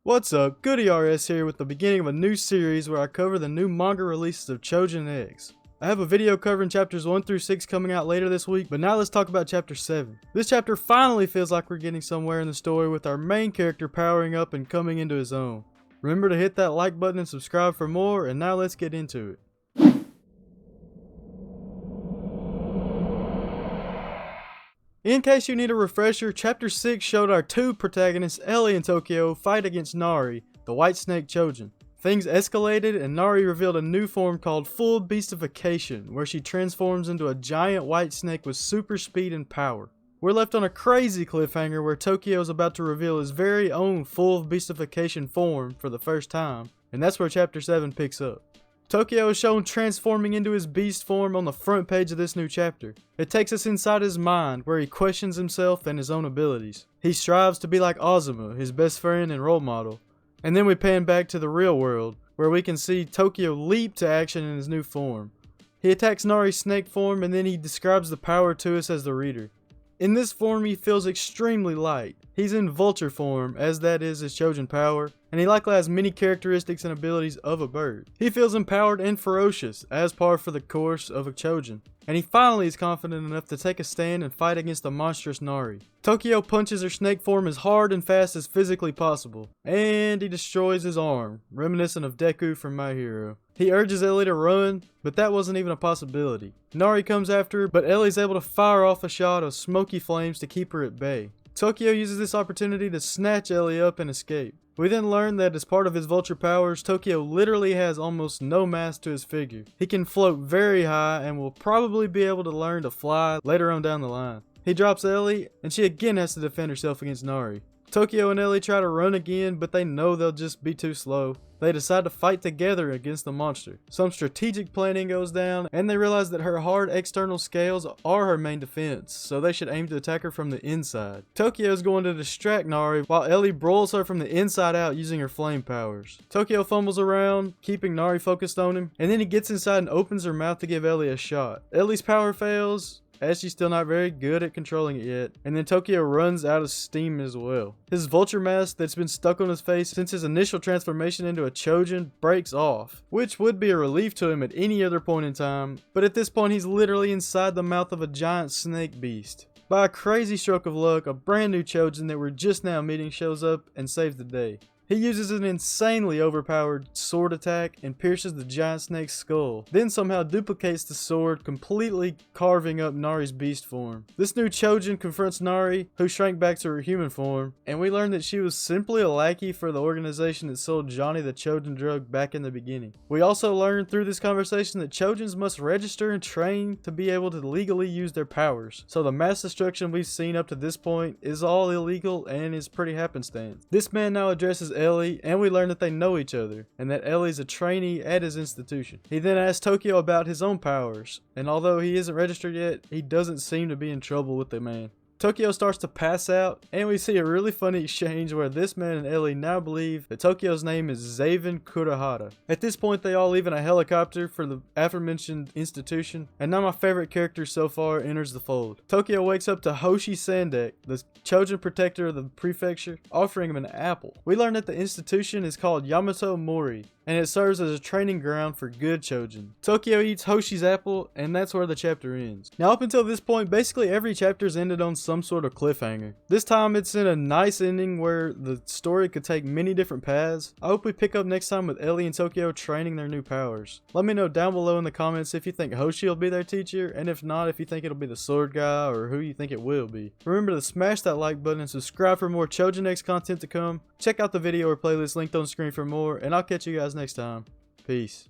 What's up, Goody RS here with the beginning of a new series where I cover the new manga releases of Choujin X. I have a video covering chapters 1 through 6 coming out later this week, but now let's talk about chapter 7. This chapter finally feels like we're getting somewhere in the story with our main character powering up and coming into his own. Remember to hit that like button and subscribe for more, and now let's get into it. In case you need a refresher, Chapter 6 showed our two protagonists, Ely and Tokio, fight against Nari, the white snake Choujin. Things escalated and Nari revealed a new form called Full Beastification, where she transforms into a giant white snake with super speed and power. We're left on a crazy cliffhanger where Tokio is about to reveal his very own Full Beastification form for the first time, and that's where Chapter 7 picks up. Tokio is shown transforming into his beast form on the front page of this new chapter. It takes us inside his mind, where he questions himself and his own abilities. He strives to be like Azuma, his best friend and role model. And then we pan back to the real world, where we can see Tokio leap to action in his new form. He attacks Nari's snake form and then he describes the power to us as the reader. In this form he feels extremely light. He's in vulture form, as that is his Choujin power, and he likely has many characteristics and abilities of a bird. He feels empowered and ferocious, as par for the course of a Choujin. And he finally is confident enough to take a stand and fight against the monstrous Nari. Tokio punches her snake form as hard and fast as physically possible, and he destroys his arm, reminiscent of Deku from My Hero. He urges Ely to run, but that wasn't even a possibility. Nari comes after her, but Ely's able to fire off a shot of smoky flames to keep her at bay. Tokio uses this opportunity to snatch Ely up and escape. We then learn that as part of his vulture powers, Tokio literally has almost no mass to his figure. He can float very high and will probably be able to learn to fly later on down the line. He drops Ely, and she again has to defend herself against Nari. Tokio and Ely try to run again, but they know they'll just be too slow. They decide to fight together against the monster. Some strategic planning goes down, and they realize that her hard external scales are her main defense, so they should aim to attack her from the inside. Tokio is going to distract Nari, while Ely broils her from the inside out using her flame powers. Tokio fumbles around, keeping Nari focused on him, and then he gets inside and opens her mouth to give Ely a shot. Ely's power fails, as she's still not very good at controlling it yet, and then Tokio runs out of steam as well. His vulture mask that's been stuck on his face since his initial transformation into a Choujin breaks off, which would be a relief to him at any other point in time, but at this point he's literally inside the mouth of a giant snake beast. By a crazy stroke of luck, a brand new Choujin that we're just now meeting shows up and saves the day. He uses an insanely overpowered sword attack and pierces the giant snake's skull, then somehow duplicates the sword, completely carving up Nari's beast form. This new Choujin confronts Nari, who shrank back to her human form, and we learn that she was simply a lackey for the organization that sold Johnny the Choujin drug back in the beginning. We also learn through this conversation that Choujins must register and train to be able to legally use their powers, so the mass destruction we've seen up to this point is all illegal and is pretty happenstance. This man now addresses Ely, and we learn that they know each other, and that Ely's a trainee at his institution. He then asks Tokio about his own powers, and although he isn't registered yet, he doesn't seem to be in trouble with the man. Tokio starts to pass out, and we see a really funny exchange where this man and Ely now believe that Tokio's name is Zaven Kurahara. At this point they all leave in a helicopter for the aforementioned institution, and now my favorite character so far enters the fold. Tokio wakes up to Hoshi Sandaq, the Choujin protector of the prefecture, offering him an apple. We learn that the institution is called Yamato Mori, and it serves as a training ground for good Choujin. Tokio eats Hoshi's apple, and that's where the chapter ends. Now up until this point, basically every chapter's ended on some sort of cliffhanger. This time it's in a nice ending where the story could take many different paths. I hope we pick up next time with Ely and Tokio training their new powers. Let me know down below in the comments if you think Hoshi will be their teacher, and if not, if you think it'll be the sword guy or who you think it will be. Remember to smash that like button and subscribe for more Choujin X content to come. Check out the video or playlist linked on screen for more, and I'll catch you guys next time. Peace.